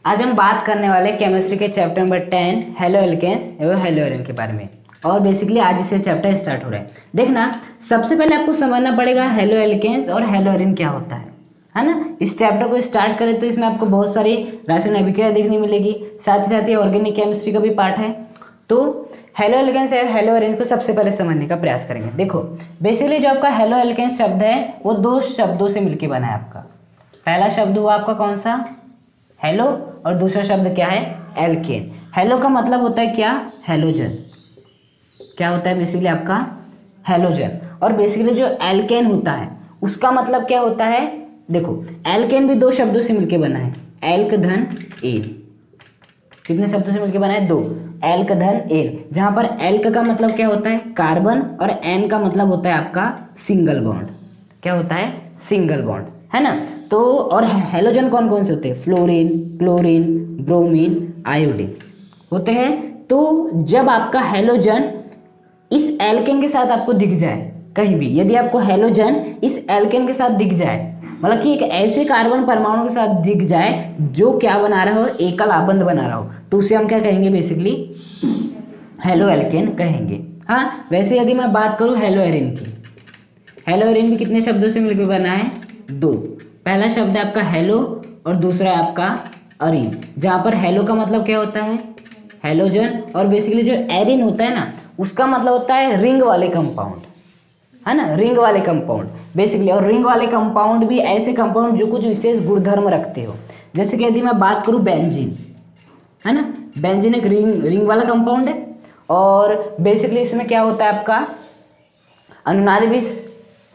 आज हम बात करने वाले केमिस्ट्री के चैप्टर नंबर 10 हेलो एल्केन्स एवं हेलो एरिन के बारे में। और बेसिकली आज से चैप्टर स्टार्ट हो रहा है। देखना, सबसे पहले आपको समझना पड़ेगा हेलो एल्केन्स और हेलो एरिन क्या होता है ना। इस चैप्टर को स्टार्ट करें तो इसमें आपको बहुत सारी रासायनिक अभिक्रिया देखने मिलेगी, साथ ही ऑर्गेनिक केमिस्ट्री का भी पार्ट है। तो हेलो एल्केन्स और हेलो एरिन को सबसे पहले समझने का प्रयास करेंगे। देखो, बेसिकली जो आपका हेलो एल्केन्स शब्द है वो दो शब्दों से मिलकर बना है। आपका पहला शब्द हुआ आपका कौन सा, हेलो, और दूसरा शब्द क्या है, एल्केन। हेलो का मतलब होता है क्या, हेलोजन। क्या होता है बेसिकली आपका, हेलोजन। और बेसिकली जो एल्केन होता है उसका मतलब क्या होता है, देखो एल्केन भी दो शब्दों से मिलकर बना है, एल्क धन एन। कितने शब्दों से मिलकर बना है, दो, एल्क धन एन। जहां पर एल्क का मतलब क्या होता है, कार्बन, और एन का मतलब होता है आपका सिंगल बॉन्ड। क्या होता है, सिंगल बॉन्ड, है ना। तो और हेलोजन कौन कौन से होते हैं, फ्लोरीन, क्लोरीन, ब्रोमीन, आयोडीन होते हैं। तो जब आपका हेलोजन इस एल्केन के साथ आपको दिख जाए कहीं भी, यदि आपको हेलोजन इस एल्केन के साथ दिख जाए, मतलब कि एक ऐसे कार्बन परमाणु के साथ दिख जाए जो क्या बना रहा हो, एकल आबंध बना रहा हो, तो उसे हम क्या कहेंगे, बेसिकली हेलो एल्केन कहेंगे। हाँ, वैसे यदि मैं बात करूं हेलो एरिन की, हेलो एरिन भी कितने शब्दों से मिलकर बना है, दो। पहला शब्द है आपका हेलो और दूसरा है आपका अरिन। जहां पर हेलो का मतलब क्या होता है, हेलोजन, और बेसिकली जो एरिन होता है ना उसका मतलब होता है रिंग वाले कंपाउंड, है ना, रिंग वाले कंपाउंड बेसिकली। और रिंग वाले कंपाउंड भी ऐसे कंपाउंड जो कुछ विशेष गुणधर्म रखते हो। जैसे कि यदि मैं बात करूं बेंजीन, है ना, बेंजीन एक रिंग वाला कंपाउंड है। और बेसिकली इसमें क्या होता है आपका, अनुनाद विष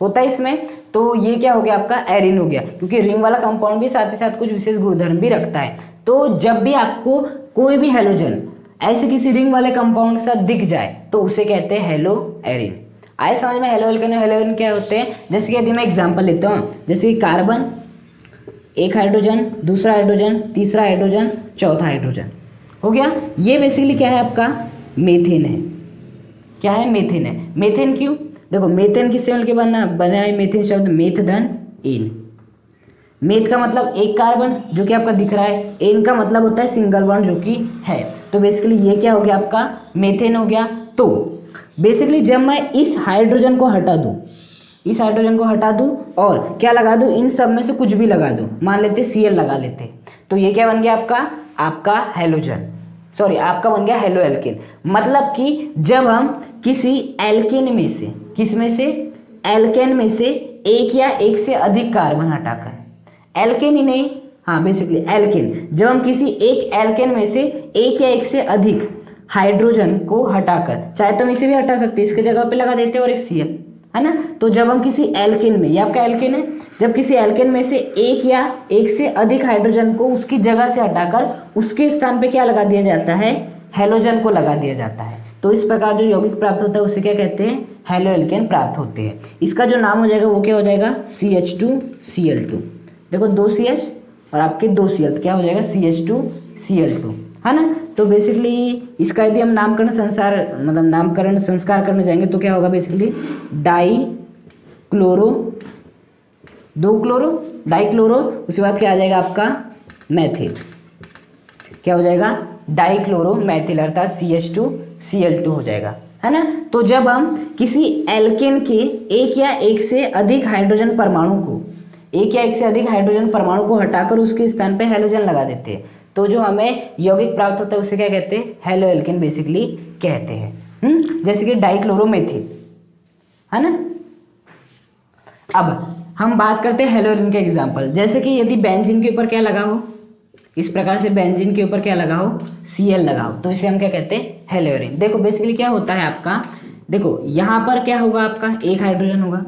होता है इसमें। तो ये क्या हो गया आपका, एरिन हो गया, क्योंकि रिंग वाला कंपाउंड भी साथ ही साथ कुछ विशेष गुणधर्म भी रखता है। तो जब भी आपको कोई भी हेलोजन ऐसे किसी रिंग वाले कंपाउंड के साथ दिख जाए तो उसे कहते हैं हेलो एरिन। आए समझ में, हेलो एल्केन और हेलो एरिन क्या होते हैं। जैसे कि यदि मैं एग्जांपल लेता हूँ, जैसे कि कार्बन, एक हाइड्रोजन, दूसरा हाइड्रोजन, तीसरा हाइड्रोजन, चौथा हाइड्रोजन हो गया। ये बेसिकली क्या है आपका, मेथेन है। क्या है, मेथेन है। मेथेन क्यों, देखो मेथेन किससे मिलकर बना है, मेथेन शब्द मेथ धन एन। मेथ का मतलब एक कार्बन जो कि आपका दिख रहा है, एन का मतलब होता है सिंगल बॉन्ड जो कि है। तो बेसिकली ये क्या हो गया आपका, मेथेन हो गया। तो बेसिकली जब मैं इस हाइड्रोजन को हटा दूं, इस हाइड्रोजन को हटा दूं और क्या लगा दूं, इन सब में से कुछ भी लगा दूं, मान लेते Cl लगा लेते, तो ये क्या बन गया आपका, आपका हेलोजन, सॉरी आपका बन गया हेलो एल्केन। मतलब कि जब हम किसी एल्केन में से, किस में से, एल्केन में से एक या एक से अधिक कार्बन हटाकर, एल्केन ही नहीं, हाँ बेसिकली एल्केन, जब हम किसी एक एल्केन में से एक या एक से अधिक हाइड्रोजन को हटाकर, चाहे तो हम इसे भी हटा सकते हैं, इसके जगह पे लगा देते हैं और एक Cl, है ना। तो जब हम किसी एल्केन में, ये आपका एल्केन है, जब किसी एल्केन में से एक या एक से अधिक हाइड्रोजन को उसकी जगह से हटाकर उसके स्थान पे क्या लगा दिया जाता है, हेलोजन को लगा दिया जाता है। तो इस प्रकार जो यौगिक प्राप्त होता है उसे क्या कहते हैं, हेलो एल्केन प्राप्त होते हैं। इसका जो नाम हो जाएगा वो क्या हो जाएगा, CH2Cl2। देखो दो CH और आपके दो Cl, क्या हो जाएगा, CH2Cl2, है ना। तो बेसिकली इसका यदि हम नामकरण संस्कार करने जाएंगे तो क्या होगा, बेसिकली डाई क्लोरो, दो क्लोरो, डाई क्लोरो, उसके बाद क्या आ जाएगा आपका मैथिल, क्या हो जाएगा, डाई क्लोरो मैथिल, अर्थात CH2Cl2 हो जाएगा, है ना। तो जब हम किसी एल्केन के एक या एक से अधिक हाइड्रोजन परमाणु को, एक या एक से अधिक हाइड्रोजन परमाणु को हटाकर उसके स्थान पे हेलोजन लगा देते हैं, तो जो हमें यौगिक प्राप्त होता है उसे क्या कहते हैं, हेलो एल्केन बेसिकली कहते हैं। जैसे कि डाइक्लोरोमेथिल, है ना। अब हम बात करते हैं हेलो एल्केन के एग्जांपल। जैसे कि यदि बेंजीन के ऊपर क्या लगा हो, इस प्रकार से बेंजीन के ऊपर क्या लगा हो, Cl लगा हो, तो इसे हम क्या कहते हैं, हेलो एरिन। देखो बेसिकली क्या होता है आपका, देखो यहाँ पर क्या होगा आपका, एक हाइड्रोजन होगा,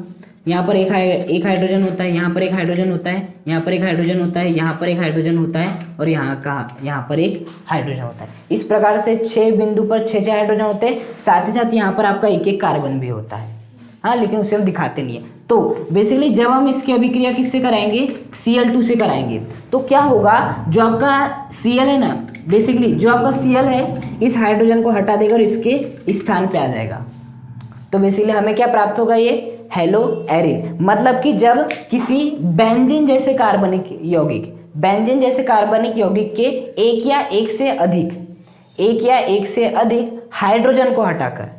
यहाँ पर एक हाइड्रोजन होता है, यहाँ पर एक हाइड्रोजन होता है, यहाँ पर एक हाइड्रोजन होता है, यहाँ पर एक हाइड्रोजन होता है, और यहाँ पर एक हाइड्रोजन होता है। इस प्रकार से 6 बिंदु पर 6 हाइड्रोजन होते हैं। साथ ही साथ यहाँ पर आपका एक एक कार्बन भी होता है, हाँ, लेकिन उसे हम दिखाते नहीं है। तो बेसिकली जब हम इसकी अभिक्रिया किससे कराएंगे, Cl2 से कराएंगे, तो क्या होगा, जो आपका Cl है ना, बेसिकली जो आपका Cl है इस हाइड्रोजन को हटा देगा और इसके स्थान पे आ जाएगा। तो बेसिकली हमें क्या प्राप्त होगा, ये हेलो एरिन। मतलब कि जब किसी बेंजीन जैसे कार्बनिक यौगिक बेंजीन जैसे कार्बनिक यौगिक के एक या एक से अधिक हाइड्रोजन को हटाकर,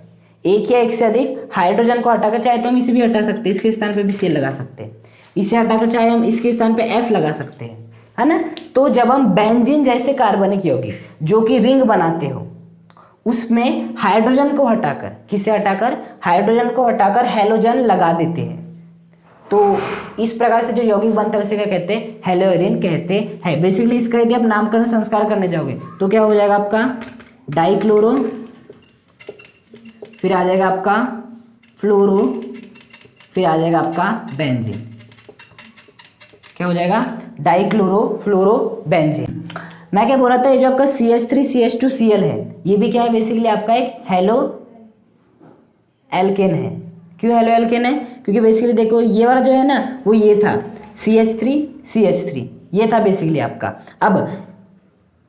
एक या एक से अधिक हाइड्रोजन को हटाकर, चाहे तो हम इसे भी हटा सकते हैं, इसके स्थान पे भी Cl लगा सकते हैं, इसे हटाकर चाहे हम इसके स्थान पे F लगा सकते हैं, है ना। तो जब हम बेंजीन जैसे कार्बनिक यौगिक जो कि रिंग बनाते हो उसमें हाइड्रोजन को हटाकर, किसे हटाकर, हाइड्रोजन को हटाकर हैलोजन लगा देते हैं, तो इस प्रकार से जो यौगिक बनता है उसे क्या कहते हैं, हैलोएरिन कहते हैं। बेसिकली इसका यदि आप नामकरण संस्कार करने जाओगे तो क्या हो जाएगा आपका डाइक्लोरो, फिर आ जाएगा आपका फ्लोरो, फिर आ जाएगा आपका बेंजीन। क्या हो जाएगा, डाइक्लोरो फ्लोरो बेंजीन। मैं क्या बोल रहा था, ये जो आपका CH3 CH2 Cl है ये भी क्या है, बेसिकली आपका एक हेलो एल्केन है। क्यों हेलो एल्केन है, क्योंकि बेसिकली देखो ये वाला जो है ना वो ये था CH3 ये था बेसिकली आपका। अब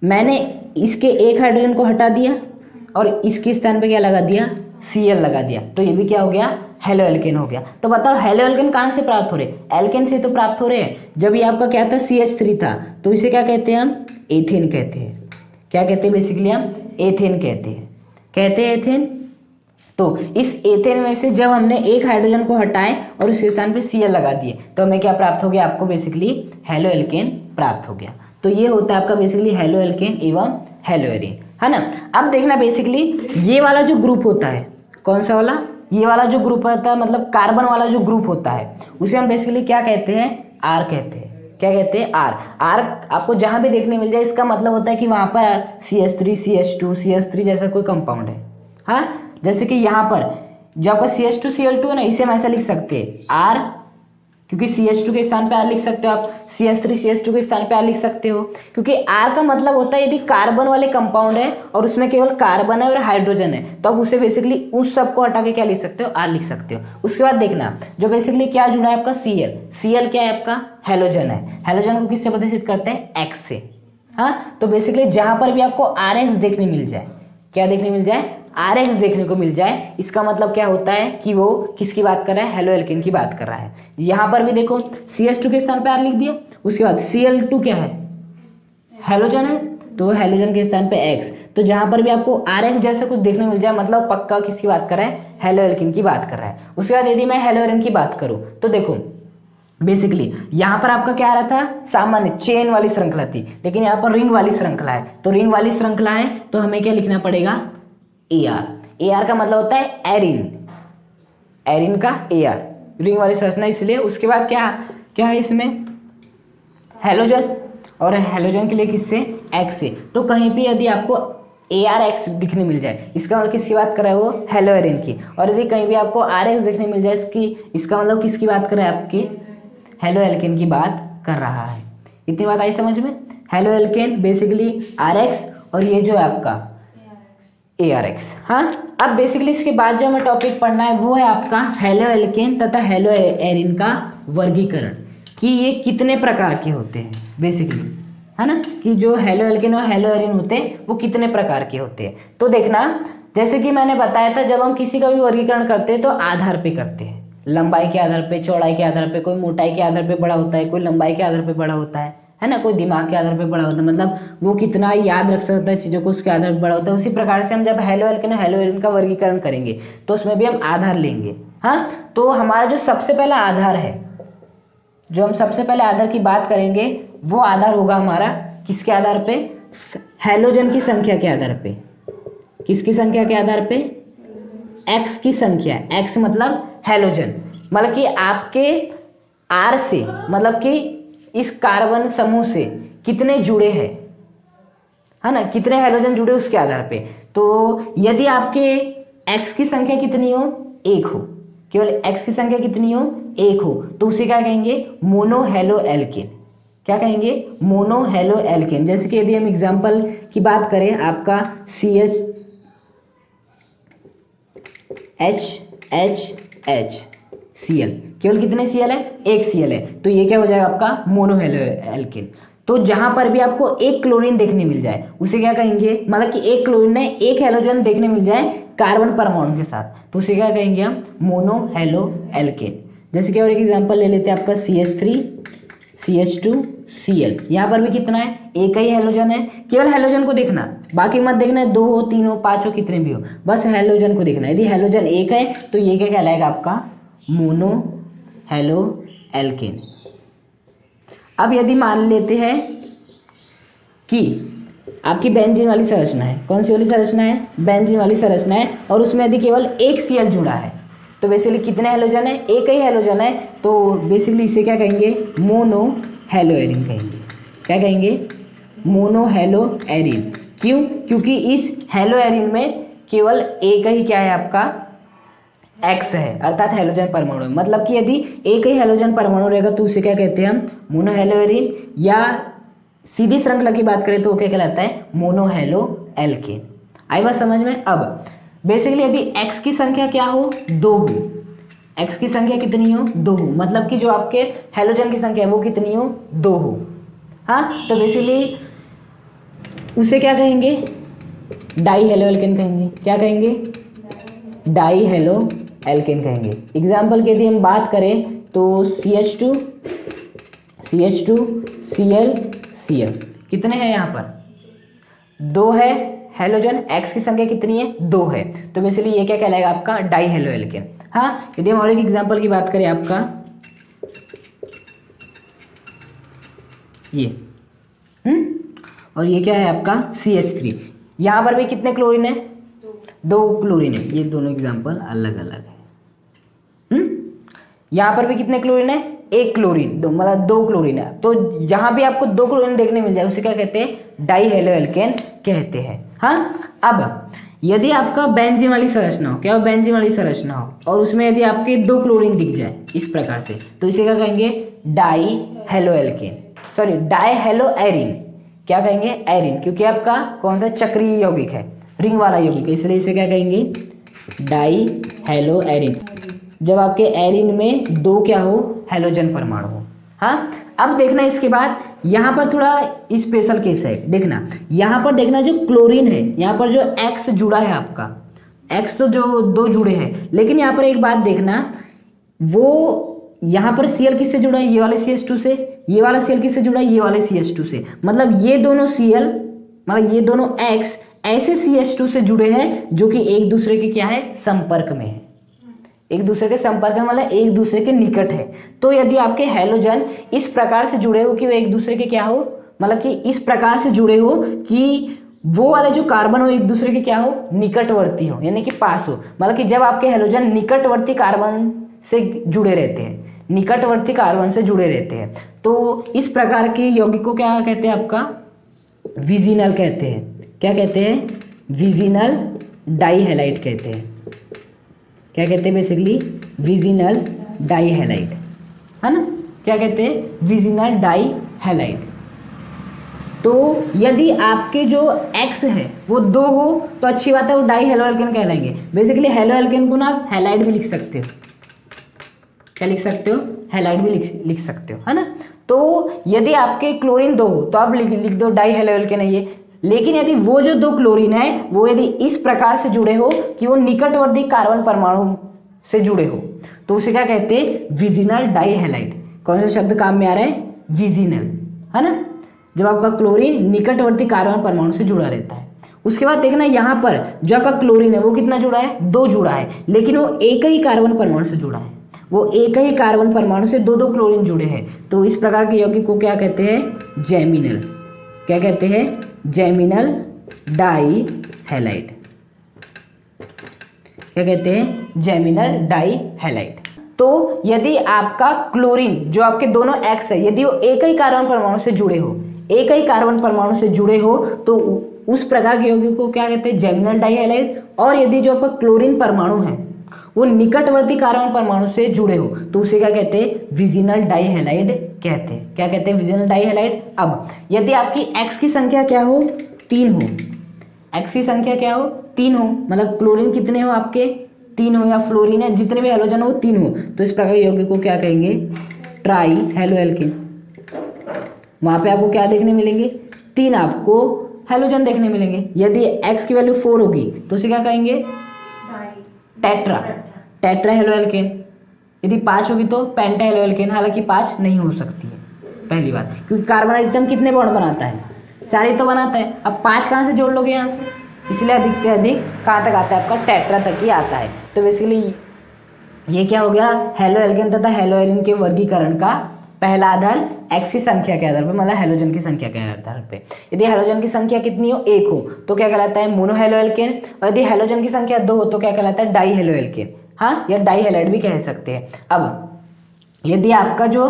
मैंने इसके एक हाइड्रोजन को हटा दिया और इसके स्थान पे क्या लगा दिया, Cl लगा दिया, तो ये भी क्या हो गया, हेलो एल्केन हो गया। तो बताओ हेलो एल्केन कहाँ से प्राप्त हो रहे, एल्केन से तो प्राप्त हो रहे हैं। जब ये आपका क्या था CH3 था तो इसे क्या कहते हैं हम, एथेन कहते हैं। क्या कहते हैं, बेसिकली हम एथेन कहते हैं एथेन। तो इस एथेन में से जब हमने एक हाइड्रोजन को हटाए और उस स्थान पे Cl लगा दिए तो हमें क्या प्राप्त हो गया, आपको बेसिकली हेलो एल्केन प्राप्त हो गया। तो ये होता है आपका बेसिकली हेलो एल्केन एवं हेलोएरिन, है ना। अब देखना बेसिकली ये वाला जो ग्रुप होता है, कौन सा वाला, ये वाला जो ग्रुप होता है, मतलब कार्बन वाला जो ग्रुप होता है उसे हम बेसिकली क्या कहते हैं, R कहते हैं। क्या कहते हैं, R आपको जहां भी देखने मिल जाए इसका मतलब होता है कि वहां पर CH3 CH2 CH3 जैसा कोई कंपाउंड है। हाँ, जैसे कि यहाँ पर जो आपका CH2 Cl2 है ना, इसे हम ऐसा लिख सकते हैं R, क्योंकि CH2 के स्थान पे R लिख सकते हो आप, CH3 CH2 के स्थान पे R लिख सकते हो, क्योंकि R का मतलब होता है यदि कार्बन वाले कंपाउंड है और उसमें केवल कार्बन है और हाइड्रोजन है तो आप उसे बेसिकली उस सब को हटा के क्या लिख सकते हो, R लिख सकते हो। उसके बाद देखना जो बेसिकली क्या जुड़ा है आपका Cl क्या है आपका, हैलोजन है। हैलोजन को किससे प्रदर्शित करते हैं, X से। हाँ, तो बेसिकली जहां पर भी आपको RX देखने मिल जाए, क्या देखने मिल जाए, RX देखने को मिल जाए, इसका मतलब क्या होता है कि वो किसकी बात कर रहा है, हेलो एल्केन की बात कर रहा है। यहाँ पर भी देखो CH2 के स्थान पे R लिख दिया, उसके बाद Cl2 क्या है, हैलोजन है, तो हैलोजन के स्थान पे X। तो जहां पर भी आपको RX जैसा कुछ देखने मिल जाए मतलब पक्का किसकी बात कर रहा है, हेलो एल्केन की बात कर रहा है। उसके बाद यदि मैं हेलोएरिन की बात करूं तो देखो बेसिकली यहाँ पर आपका क्या आ रहा था, सामान्य चेन वाली श्रृंखला थी, लेकिन यहाँ पर रिंग वाली श्रृंखला है। तो रिंग वाली श्रृंखला है तो हमें क्या लिखना पड़ेगा, AR का मतलब होता है एरिन का AR, रिंग वाली संरचना इसलिए। उसके बाद क्या है इसमें, हैलोजन, और हैलोजन के लिए किससे, X से। तो कहीं भी यदि आपको ARX दिखने मिल जाए इसका मतलब किसकी बात कर रहा है, वो हेलोएरिन की। और यदि कहीं भी आपको RX दिखने मिल जाए इसका मतलब किसकी बात कर रहा है, आपकी हेलो एल्केन की बात कर रहा है। इतनी बात आई समझ में, हेलो एल्केन बेसिकली RX और ये जो है आपका ARX। हाँ, अब बेसिकली इसके बाद जो हमें टॉपिक पढ़ना है वो है आपका हेलो एल्केन तथा हेलो एरिन का वर्गीकरण, कि ये कितने प्रकार के होते हैं बेसिकली, है ना, कि जो हेलो एल्केन और हेलो एरिन होते हैं वो कितने प्रकार के होते हैं। तो देखना जैसे कि मैंने बताया था जब हम किसी का भी वर्गीकरण करते हैं तो आधार पे करते हैं, लंबाई के आधार पे, चौड़ाई के आधार पे, कोई मोटाई के आधार पे बड़ा होता है, कोई लंबाई के आधार पे बड़ा होता है ना, कोई दिमाग के आधार पे बड़ा होता है, मतलब वो कितना याद रख सकता है चीज़ों को उसके आधार पे बड़ा होता है। उसी प्रकार से हम जब हेलो एल्केन और हेलो एरिन का वर्गीकरण करेंगे तो उसमें भी हम आधार लेंगे। हाँ, तो हमारा जो सबसे पहला आधार है, जो हम सबसे पहले आधार की बात करेंगे वो आधार होगा हमारा किसके आधार पे, हैलोजन की संख्या के आधार पे। किसकी संख्या के आधार पे, X की संख्या। X मतलब हैलोजन, मतलब कि आपके R से, मतलब कि इस कार्बन समूह से कितने जुड़े हैं, है ना, कितने हैलोजन जुड़े उसके आधार पे। तो यदि आपके X की संख्या कितनी हो, 1 हो, केवल X की संख्या कितनी हो, 1 हो, तो उसे क्या कहेंगे, मोनो हेलो एल्केन। क्या कहेंगे, मोनो हेलो एल्केन। जैसे कि यदि हम एग्जांपल की बात करें, आपका Cl, केवल कितने Cl है, 1 Cl है, तो ये क्या हो जाएगा आपका मोनो हेलो एल्केन। तो जहां पर भी आपको एक क्लोरीन देखने मिल जाए उसे क्या कहेंगे, मतलब कि एक क्लोरीन में एक हैलोजन देखने मिल जाए कार्बन परमाणु के साथ तो उसे क्या कहेंगे हम, मोनो हेलो एल्केन। जैसे कि और एक एग्जांपल ले लेते हैं आपका CH3 CH2 Cl। यहाँ पर भी कितना है, एक ही हेलोजन है। केवल हेलोजन को देखना, बाकी मत देखना है 2 हो 3 हो 5 हो कितने भी हो, बस हेलोजन को देखना है। यदि हेलोजन एक है तो ये क्या कहलाएगा आपका मोनो हेलो एल्केन। अब यदि मान लेते हैं कि आपकी बेंजीन वाली संरचना है, कौन सी वाली संरचना है, बेंजीन वाली संरचना है, और उसमें यदि केवल एक Cl जुड़ा है तो बेसिकली कितने हेलोजन है, एक ही हेलोजन है, तो बेसिकली इसे क्या कहेंगे, मोनो हेलो एरिन कहेंगे। क्या कहेंगे, मोनो हेलो एरिन। क्यों, क्योंकि इस हेलो एरिन में केवल एक ही क्या है आपका X है, अर्थात हेलोजन परमाणु है। मतलब कि यदि एक ही हेलोजन परमाणु रहेगा तो उसे क्या कहते हैं हम, मोनो हेलो एरिन, या सीधी श्रृंखला की बात करें तो वो क्या कहलाता है, मोनो हेलो एल्केन। आई बात समझ में। अब बेसिकली यदि X की संख्या क्या हो, 2 हो, X की संख्या कितनी हो, 2 हो, मतलब कि जो आपके हेलोजन की संख्या है वो कितनी हो, 2 हो। हाँ, तो बेसिकली उसे क्या कहेंगे, डाई हेलो एल्केन कहेंगे। क्या कहेंगे, डाई हेलो एल्केन कहेंगे। एग्जाम्पल की यदि हम बात करें तो CH2 Cl Cl कितने हैं यहाँ पर, 2 है हेलोजन, X की संख्या कितनी है, 2 है, तो बेसिकली ये क्या कहलाएगा आपका डाई हेलो एल्केन। हाँ, यदि हम और एक एग्जाम्पल की बात करें आपका ये और ये क्या है आपका CH3, यहाँ पर भी कितने क्लोरीन है, 2 क्लोरीन है। ये दोनों एग्जाम्पल अलग अलग है। यहाँ पर भी कितने क्लोरीन है, 1 क्लोरीन, मतलब 2 क्लोरीन है। तो जहाँ भी आपको 2 क्लोरीन देखने मिल जाए उसे क्या कहते हैं, डाई हेलो एल्केन कहते हैं। हाँ, अब यदि आपका बेंजीन वाली संरचना हो, क्या हो, बेंजीन वाली संरचना हो, और उसमें यदि आपके 2 क्लोरीन दिख जाए इस प्रकार से, तो इसे क्या कहेंगे, die halo alkane, sorry die hello Erin. क्या कहेंगे, एरिन, क्योंकि आपका कौन सा चक्रीय यौगिक है, रिंग वाला यौगिक है, इसलिए इसे क्या कहेंगे, डाई हेलो एरिन। जब आपके एरिन में 2 क्या हो, हेलोजन परमाणु हो। हाँ, अब देखना इसके बाद यहाँ पर थोड़ा स्पेशल केस है। देखना यहाँ पर, देखना जो क्लोरीन है, यहाँ पर जो X जुड़ा है आपका, X तो जो 2 जुड़े हैं, लेकिन यहाँ पर एक बात देखना, वो यहाँ पर Cl किससे जुड़ा है, ये वाले CH2 से, ये वाला Cl किससे जुड़ा है, ये वाले CH2 से। मतलब ये दोनों Cl, मतलब ये दोनों X ऐसे CH2 से जुड़े हैं जो कि एक दूसरे के क्या है, संपर्क में है, एक दूसरे के संपर्क में, मतलब एक दूसरे के निकट है। तो यदि आपके हेलोजन इस प्रकार से जुड़े हो कि वो एक दूसरे के क्या हो, मतलब कि इस प्रकार से जुड़े हो कि वो वाले जो कार्बन हो एक दूसरे के क्या हो, निकटवर्ती हो, यानी कि पास हो। मतलब कि जब आपके हेलोजन निकटवर्ती कार्बन से जुड़े रहते हैं, निकटवर्ती कार्बन से जुड़े रहते हैं, तो इस प्रकार के यौगिक को क्या कहते हैं, आपका विजिनल कहते हैं। क्या कहते हैं, विजिनल डाई हैलाइड कहते हैं। क्या कहते हैं, बेसिकली विजिनल डाई हैलाइड, है ना। क्या कहते हैं, विजिनल डाई हैलाइड। तो यदि आपके जो X है वो 2 हो तो अच्छी बात है, वो डाई हेलो एल्केन कहलाएंगे। बेसिकली हेलो एल्केन को ना आप हैलाइड भी लिख सकते हो। क्या लिख सकते हो, हैलाइड भी लिख सकते हो, है ना। तो यदि आपके क्लोरीन 2 हो तो आप लिख दो डाई हेलो एल्केन है ये। लेकिन यदि वो जो 2 क्लोरीन है वो यदि इस प्रकार से जुड़े हो कि वो निकटवर्ती कार्बन परमाणु से जुड़े हो तो उसे क्या कहते हैं, विजिनल डाई हैलाइड। कौन सा शब्द काम में आ रहा है, विजिनल, है ना। जब आपका क्लोरीन निकटवर्ती कार्बन परमाणु से जुड़ा रहता है। उसके बाद देखना यहाँ पर जो आपका क्लोरीन है वो कितना जुड़ा है, 2 जुड़ा है, लेकिन वो एक ही कार्बन परमाणु से जुड़ा है, वो एक ही कार्बन परमाणु से 2 क्लोरीन जुड़े हैं। तो इस प्रकार के यौगिक को क्या कहते हैं, जेमिनल। क्या कहते हैं, जेमिनल डाई हैलाइड। क्या कहते हैं, जेमिनल डाई हैलाइड। तो यदि आपका क्लोरीन जो आपके दोनों X है, यदि वो एक ही कार्बन परमाणु से जुड़े हो, एक ही कार्बन परमाणु से जुड़े हो तो उस प्रकार के यौगिक को क्या कहते हैं, जेमिनल डाई हैलाइड। और यदि जो आपका क्लोरीन परमाणु है वो निकटवर्ती कार्बन परमाणु से जुड़े हो तो उसे क्या कहते हैं, विजिनल डाई हैलाइड कहते हैं। क्या कहते हैं, विजिनल डाई हैलाइड। अब यदि आपकी X की संख्या क्या हो, 3 हो, X की संख्या क्या हो, 3 हो, मतलब क्लोरीन कितने हो आपके, 3 हो, या फ्लोरीन है जितने भी हेलोजन हो 3 हो, तो इस प्रकार के यौगिक को क्या कहेंगे, ट्राई हेलो एल्केन। वहां पे आपको क्या देखने मिलेंगे, 3 आपको हेलोजन देखने मिलेंगे। यदि X की वैल्यू 4 होगी तो उसे क्या कहेंगे, टेट्रा, टेट्रा हेलो एल्केन। यदि 5 होगी तो पेंटा हेलो एल्केन, हालांकि 5 नहीं हो सकती है, पहली बात, क्योंकि कार्बन अधिकतम कितने बॉन्ड बनाता है, 4 ही तो बनाता है। अब 5 कहाँ से जोड़ लोगे यहाँ से, इसलिए अधिक से अधिक कहाँ तक आता है आपका, टेट्रा तक ही आता है। तो बेसिकली ये क्या हो गया, हेलो एल्केन तथा हेलो एरिन के वर्गीकरण का पहला आधार एक्स की संख्या के आधार पर, मतलब हेलोजन की संख्या के आधार पे। यदि हेलोजन की संख्या कितनी हो, 1 हो, तो क्या कहलाता है, मोनो हेलो एल्केन। और यदि हेलोजन की संख्या 2 हो तो क्या कहलाता है, डाई हेलो एल्केन, हाँ, या डाई हेलाइड भी कह सकते हैं। अब यदि आपका जो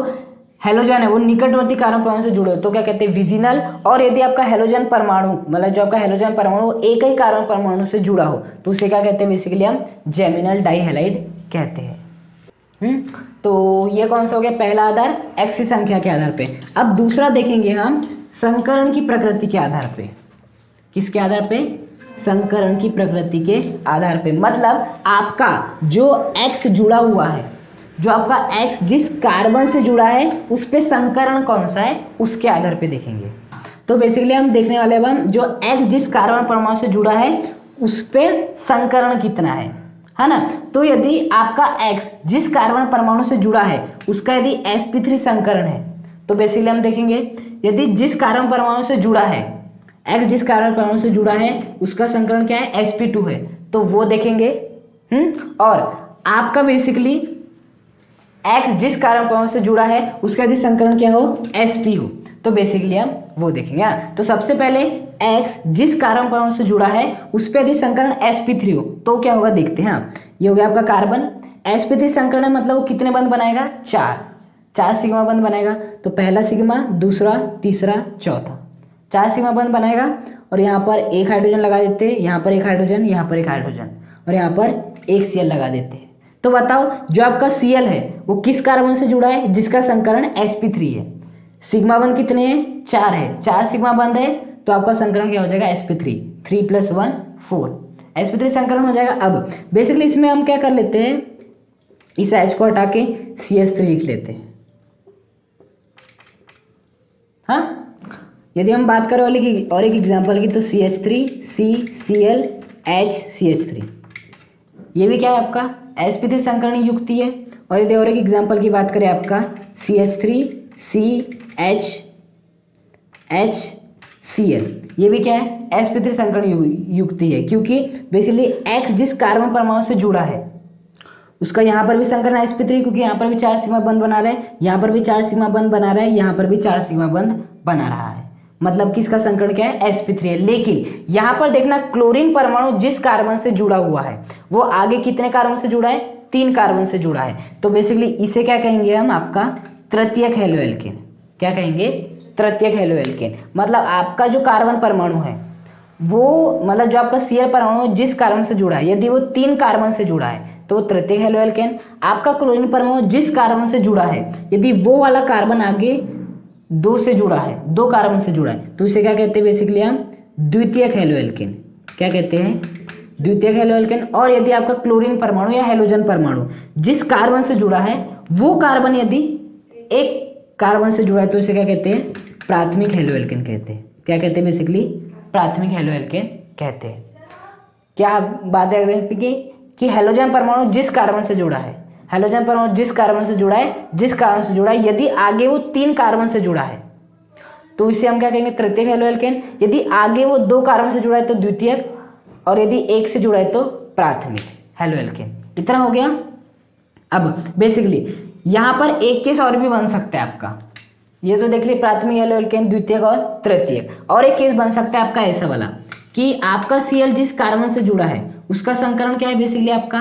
हेलोजन है वो निकटवर्ती कार्बन परमाणु से जुड़े हो तो क्या कहते हैं, विजिनल। और यदि आपका हेलोजन परमाणु, मतलब जो आपका हेलोजन परमाणु एक ही कार्बन परमाणु से जुड़ा हो तो उसे क्या कहते हैं, बेसिकली हम जेमिनल डाइहेलाइड कहते हैं। तो ये कौन सा हो गया, पहला आधार एक्स की संख्या के आधार पे। अब दूसरा देखेंगे हम संकरण की प्रकृति के आधार पे। किसके आधार पे, संकरण की प्रकृति के आधार पे, मतलब आपका जो एक्स जुड़ा हुआ है, जो आपका एक्स जिस कार्बन से जुड़ा है उस पे संकरण कौन सा है, उसके आधार पे देखेंगे। तो बेसिकली हम देखने वाले हैं जो एक्स जिस कार्बन परमाणु से जुड़ा है उस पे संकरण कितना है ना। तो यदि आपका एक्स जिस कार्बन परमाणु से जुड़ा है उसका यदि sp3 संकरण है तो बेसिकली हम देखेंगे, यदि जिस कार्बन परमाणु से जुड़ा है, एक्स जिस कार्बन परमाणु से जुड़ा है उसका संकरण क्या है, sp2 है, तो वो देखेंगे। और आपका बेसिकली एक्स जिस कार्बन परमाणु से जुड़ा है उसका यदि संकरण क्या हो, sp हो, तो बेसिकली हम वो देखेंगे। तो सबसे पहले एक्स जिस कार्बन परमाणु से जुड़ा है उस पर यदि संकरण sp3 हो तो क्या होगा, देखते हैं। ये हो गया आपका कार्बन, sp3 संकरण है, मतलब वो कितने बंध बनाएगा, 4 सिग्मा बंध बनाएगा। तो पहला सिग्मा, दूसरा, तीसरा, चौथा, 4 सिग्मा बंध बनाएगा। और यहाँ पर एक हाइड्रोजन लगा देते हैं, यहाँ पर एक हाइड्रोजन, यहाँ पर एक हाइड्रोजन, और यहाँ पर एक Cl लगा देते हैं। तो बताओ जो आपका Cl है वो किस कार्बन से जुड़ा है, जिसका संकरण sp3 है। सिग्मा बंध कितने हैं, 4 है, 4 सिग्मा बंध है, तो आपका संकरण क्या हो जाएगा, sp3, 3 + 1 4, sp3 संकरण हो जाएगा। अब बेसिकली इसमें हम क्या कर लेते हैं, इस H को हटा के CH3 लिख लेते हैं। हाँ, यदि हम बात करें और एक एग्जांपल की तो CH3 CCl H CH3, ये भी क्या है आपका sp3 संकरण युक्ति है। और यदि और एक एग्जांपल की बात करें आपका CH3 CH HCl, ये भी क्या है, sp3 संकरण युक्ति है, क्योंकि बेसिकली x जिस कार्बन परमाणु से जुड़ा है उसका यहाँ पर भी संकरण sp3, क्योंकि यहाँ पर भी 4 सिग्मा बंध बना रहा है, यहाँ पर भी 4 सिग्मा बंध बना रहा है, यहाँ पर भी 4 सिग्मा बंध बना रहा है, मतलब कि इसका संकरण क्या है, sp3 है। लेकिन यहाँ पर देखना क्लोरीन परमाणु जिस कार्बन से जुड़ा हुआ है वो आगे कितने कार्बन से जुड़ा है, 3 कार्बन से जुड़ा है। तो बेसिकली इसे क्या कहेंगे हम, आपका तृतीयक हेलो एल्केन। क्या कहेंगे, तृतीयक हेलो एल्केन। मतलब आपका जो कार्बन परमाणु है वो, मतलब जो आपका Cl परमाणु जिस कार्बन से जुड़ा है, यदि वो 3 कार्बन से जुड़ा है तो वो तृतीयक हेलो एल्केन। आपका क्लोरीन परमाणु जिस कार्बन से जुड़ा है, यदि वो वाला कार्बन आगे 2 से जुड़ा है, 2 कार्बन से जुड़ा है, तो इसे क्या कहते हैं, बेसिकली हम द्वितीयक हेलो एल्केन। क्या कहते हैं, द्वितीयक हेलो एल्केन। और यदि आपका क्लोरीन परमाणु या हेलोजन परमाणु जिस कार्बन से जुड़ा है वो कार्बन यदि एक कार्बन से जुड़ा है तो इसे क्या कहते हैं, प्राथमिक हेलो एल्केन कहते हैं। क्या कहते हैं, बेसिकली प्राथमिक हेलो एल्केन कहते हैं। क्या बात है कि हेलोजन परमाणु जिस कार्बन से जुड़ा है, हेलोजन परमाणु जिस कार्बन से जुड़ा है, जिस कार्बन से जुड़ा है, यदि आगे वो 3 कार्बन से जुड़ा है तो इसे हम क्या कहेंगे, तृतीयक हेलो एल्केन। यदि आगे वो 2 कार्बन से जुड़ा है तो द्वितीयक, और यदि 1 से जुड़ा है तो प्राथमिक हेलो एल्केन। इतना हो गया। अब बेसिकली यहाँ पर एक केस और भी बन सकता है आपका, ये तो देख लीजिए प्राथमिक हेलो एल्केन, द्वितीयक और तृतीयक। और एक केस बन सकता है आपका ऐसा वाला कि आपका Cl जिस कार्बन से जुड़ा है उसका संकरण क्या है, बेसिकली आपका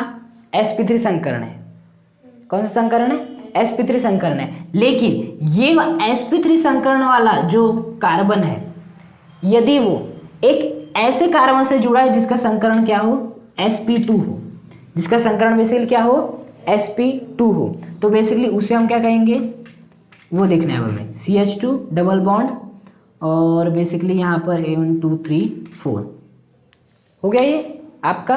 sp3 संकरण है। कौन सा संकरण है, sp3 संकरण है। लेकिन ये sp3 संकरण वाला जो कार्बन है, यदि वो एक ऐसे कार्बन से जुड़ा है जिसका संकरण क्या हो, sp2 हो, जिसका संकरण बेसिकली क्या हो, sp2 हो, तो बेसिकली उसे हम क्या कहेंगे, वो देखना है हमें, CH2 डबल बॉन्ड, और बेसिकली यहाँ पर 1 2 3 4 हो गया, ये आपका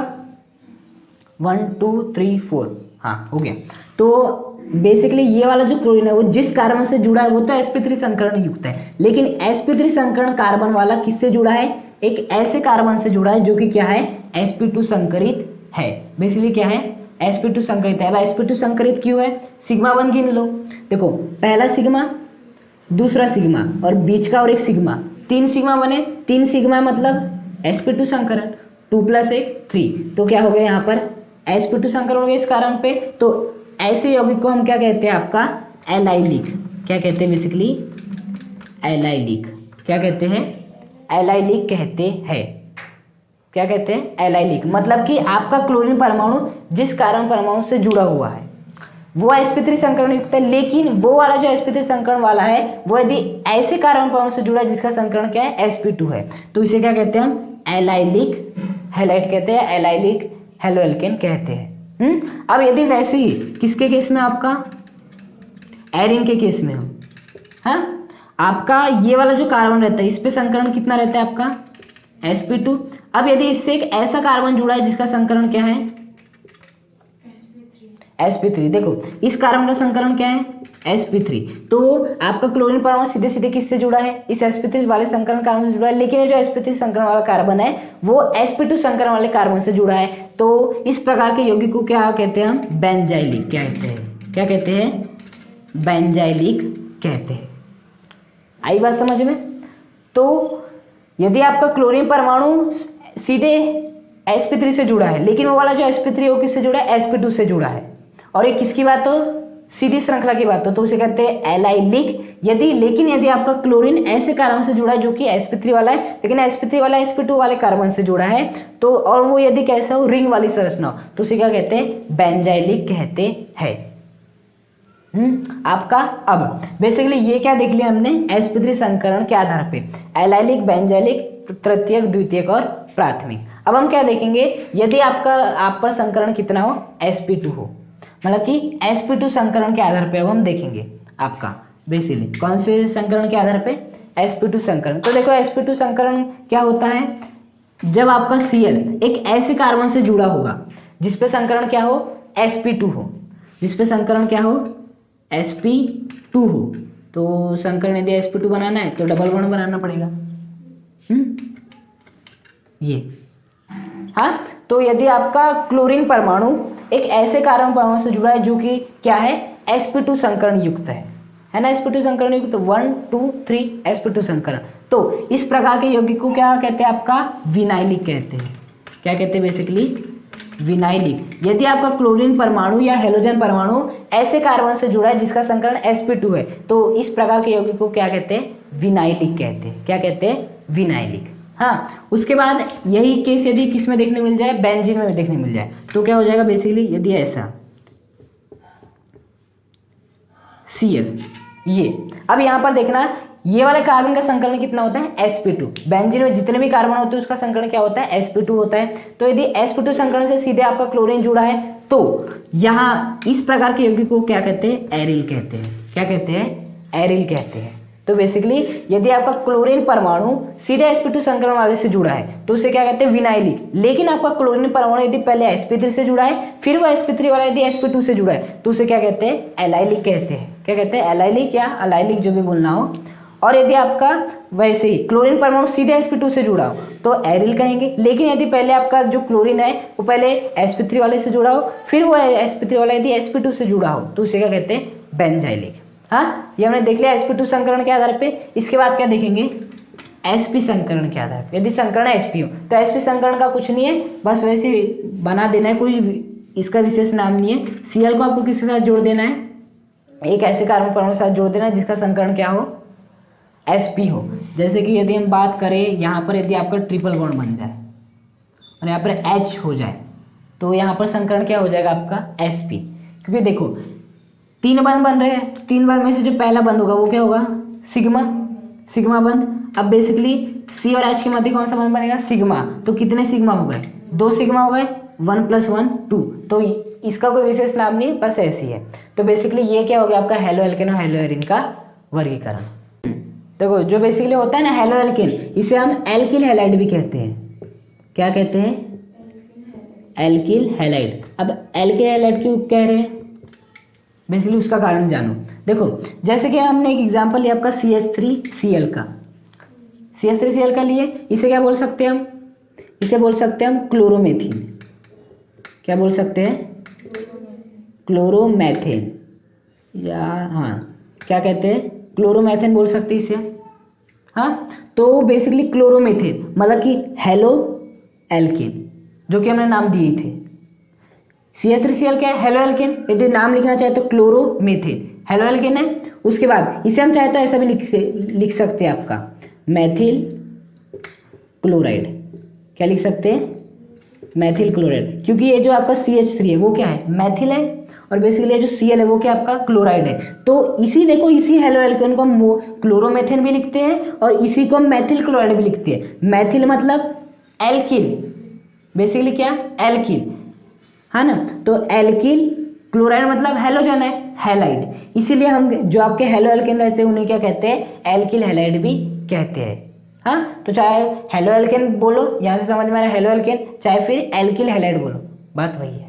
1 2 3 4, हाँ हो गया। तो बेसिकली ये वाला जो क्लोरीन है वो जिस कार्बन से जुड़ा है वो तो sp3 संकरण युक्त है, लेकिन sp3 संकरण कार्बन वाला किससे जुड़ा है, एक ऐसे कार्बन से जुड़ा है जो कि क्या है, sp2 संकरित है। बेसिकली क्या है, sp2 संकरित है। अब sp2 संकरित क्यों है, सिग्मा बंध गिन लो। देखो पहला सिग्मा, दूसरा सिग्मा और बीच का और एक सिग्मा, 3 सिग्मा बने। 3 सिग्मा मतलब sp2 संकरण, 2 + 1 3, तो क्या हो गया यहाँ पर sp2 संकरण हो गया इस कार्बन पे। तो ऐसे यौगिक को हम क्या कहते हैं, आपका एलाइलिक। क्या कहते हैं बेसिकली, एलाइलिक। क्या कहते हैं, एलाइलिक कहते हैं। क्या कहते हैं, एलाइलिक। मतलब कि आपका क्लोरीन परमाणु जिस कार्बन परमाणु से जुड़ा हुआ है वो sp3 संकरण युक्त है, लेकिन वो वाला जो sp3 संकरण वाला है वो यदि ऐसे कार्बन परमाणु से जुड़ा है जिसका संकरण क्या है, sp2 है, तो इसे क्या कहते हैं हम, एलाइलिक हैलाइड कहते हैं, एलाइलिक हेलोएल्केन कहते हैं। अब यदि वैसे ही किसके केस में, आपका एरिन के केस में हो, हाँ, आपका ये वाला जो कार्बन रहता है इस पे संकरण कितना रहता है आपका, sp2। अब यदि इससे एक ऐसा कार्बन जुड़ा है जिसका संकरण क्या है, sp3। देखो इस कार्बन का संकरण क्या है, sp3, तो आपका क्लोरीन परमाणु सीधे सीधे किससे जुड़ा है, इस sp3 वाले संकरण कार्बन से जुड़ा है। लेकिन ये जो sp3 संकरण वाला कार्बन है वो sp2 संकरण वाले कार्बन से जुड़ा है। तो इस प्रकार के यौगिक को क्या कहते हैं हम, बेंजाइलिक कहते हैं। क्या कहते हैं, बेंजाइलिक कहते हैं। आई बात समझ में। तो यदि आपका क्लोरीन परमाणु सीधे sp3 से जुड़ा है, लेकिन वो वाला जो sp3 है वो किससे जुड़ा है, sp2 से जुड़ा है, और ये किसकी बात हो, सीधी श्रृंखला की बात हो, तो उसे कहते हैं एलाइलिक। यदि आपका क्लोरीन ऐसे कार्बन से जुड़ा है जो कि sp3 वाला है, लेकिन sp3 वाला sp2 वाले कार्बन से जुड़ा है, तो और वो यदि कैसा हो, रिंग वाली संरचना हो, तो उसे क्या कहते हैं, बेंजाइलिक कहते हैं। आपका अब बेसिकली ये क्या देख लिया हमने, sp3 संकरण के आधार पे एलाइलिक, बेंजाइलिक, तृतीयक, द्वितीयक और प्राथमिक। अब हम क्या देखेंगे, यदि आप पर संकरण कितना हो, sp2 हो, मतलब कि sp2 संकरण के आधार पे अब हम देखेंगे आपका बेसिकली कौन से संकरण के आधार पे, sp2 संकरण। तो देखो sp2 संकरण क्या होता है, जब आपका Cl एक ऐसे कार्बन से जुड़ा होगा जिसपे संकरण क्या हो, sp2 हो, जिसपे संकरण क्या हो, sp2 हो, तो संकरण यदि sp2 बनाना है तो डबल बॉन्ड बनाना पड़ेगा। ये हाँ, तो यदि आपका क्लोरीन परमाणु एक ऐसे कार्बन परमाणु से जुड़ा है जो कि क्या है, sp2 संकरण युक्त है ना, sp2 संकरण युक्त 1 2 3 sp2 संकरण, तो इस प्रकार के यौगिक को क्या कहते हैं, आपका विनाइलिक कहते हैं। क्या कहते हैं बेसिकली, विनाइलिक। यदि आपका क्लोरीन परमाणु या हेलोजन परमाणु ऐसे कार्बन से जुड़ा है जिसका संकरण sp2 है, तो इस प्रकार के यौगिक को क्या कहते हैं, विनाइलिक कहते हैं। क्या कहते हैं, विनाइलिक। हाँ, उसके बाद यही केस यदि किस में देखने मिल जाए, बेंजीन में देखने मिल जाए, तो क्या हो जाएगा बेसिकली, यदि ऐसा Cl ये, अब यहाँ पर देखना ये वाले कार्बन का संकलन कितना होता है, sp2। बेंजीन में जितने भी कार्बन होते हैं उसका संकलन क्या होता है, sp2 होता है। तो यदि sp2 संकलन से सीधे आपका क्लोरीन जुड़ा है तो यहाँ इस प्रकार के यौगिक को क्या कहते हैं, एरिल कहते हैं। क्या कहते हैं, एरिल कहते हैं। तो बेसिकली यदि आपका क्लोरीन परमाणु सीधे sp2 संकरण वाले से जुड़ा है तो उसे क्या कहते हैं, विनाइलिक। लेकिन आपका क्लोरीन परमाणु यदि पहले sp3 से जुड़ा है, फिर वो sp3 वाला यदि sp2 से जुड़ा है, तो उसे क्या कहते हैं, एलाइलिक कहते हैं। क्या कहते हैं, एलाइलिक या अलाइलिक, जो भी बोलना हो। और यदि आपका वैसे ही क्लोरीन परमाणु सीधे sp2 से जुड़ा हो तो एरिल कहेंगे। लेकिन यदि पहले आपका जो क्लोरीन है वो पहले sp3 वाले से जुड़ा हो, फिर वो sp3 वाला यदि sp2 से जुड़ा हो, तो उसे क्या कहते हैं, बेंजाइलिक। हाँ, ये हमने देख लिया sp2 संकरण के आधार पे। इसके बाद क्या देखेंगे, sp संकरण के आधार पे। यदि संकरण sp हो तो sp संकरण का कुछ नहीं है, बस वैसे ही बना देना है, कोई इसका विशेष नाम नहीं है। Cl को आपको किसके साथ जोड़ देना है, एक ऐसे कार्बन परमाणु के साथ जोड़ देना है जिसका संकरण क्या हो, sp हो। जैसे कि यदि हम बात करें यहाँ पर, यदि आपका ट्रिपल बॉन्ड बन जाए और यहाँ पर H हो जाए, तो यहाँ पर संकरण क्या हो जाएगा आपका, sp। क्योंकि देखो 3 बंध बन रहे हैं, 3 बंध में से जो पहला बंध होगा वो क्या होगा, सिग्मा बंध। अब बेसिकली C और H के मध्य कौन सा बंध बनेगा, सिग्मा। तो कितने सिग्मा हो गए, 2 सिग्मा हो गए, 1 + 1 2। तो इसका कोई विशेष नाम नहीं, बस ऐसी है। तो बेसिकली ये क्या हो गया आपका, हेलो एल्केन और हेलो एरिन का वर्गीकरण। देखो जो बेसिकली होता है ना हेलो एल्केन, इसे हम एल्किल हैलाइड भी कहते हैं। क्या कहते हैं, एल्किल हैलाइड। अब एल्किल हैलाइड क्यों कह रहे हैं, बेसिकली उसका कारण जानो। देखो जैसे कि हमने एक एग्जांपल लिया आपका CH3Cl का, CH3Cl का लिए, इसे क्या बोल सकते हैं हम, इसे बोल सकते हैं हम क्लोरोमेथीन। क्या बोल सकते हैं, क्लोरोमेथेन, या हाँ क्या कहते हैं, क्लोरोमेथेन बोल सकते हैं इसे। हाँ, तो बेसिकली क्लोरोमेथेन मतलब कि हेलो एल्केन, जो कि हमने नाम दिए थे। CH3Cl क्या है? Halo alkane. यदि नाम लिखना चाहे तो क्लोरोमेथेन हेलो एल्केन है। उसके बाद इसे हम चाहे तो ऐसा भी लिख सकते हैं, आपका मैथिल क्लोराइड। क्या लिख सकते हैं? मैथिल क्लोराइड, क्योंकि ये जो आपका CH3 है वो क्या है? मैथिल है, और बेसिकली ये जो Cl है वो क्या आपका क्लोराइड है। तो इसी देखो, इसी हेलो एल्केन को हम क्लोरोमेथेन भी लिखते हैं और इसी को हम मैथिल क्लोराइड भी लिखते हैं। मैथिल मतलब एल्किल, बेसिकली क्या? एल्किल, है ना। तो एल्किल क्लोराइड मतलब हेलोजन है, हैलाइड। इसीलिए हम जो आपके हेलो एल्केन रहते हैं उन्हें क्या कहते हैं? एल्किल हैलाइड भी कहते हैं। हाँ, तो चाहे हेलो एल्केन बोलो, यहाँ से समझ में आ रहा है हेलो एल्केन, चाहे फिर एल्किल हैलाइड बोलो, बात वही है।